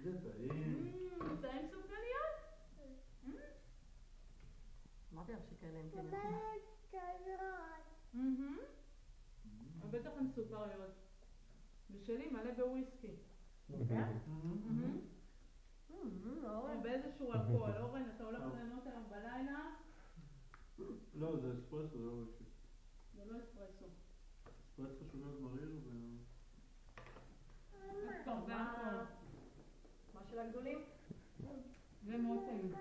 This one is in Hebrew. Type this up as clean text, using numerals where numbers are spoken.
זה טעים. טעים סופגניות? אמרתי לך שכאלה הם כן. בטח הן סוכריות. ושלי מלא בוויסקי. או באיזשהו אלכוהול. אורן, אתה הולך ליהנות עליו בלילה? לא, זה אספרסו, זה לא וויסקי. זה לא אספרסו. אספרסו שוגר מריר ו... טוב, זה הכל. מה של הגדולים? זה מאוד טעים.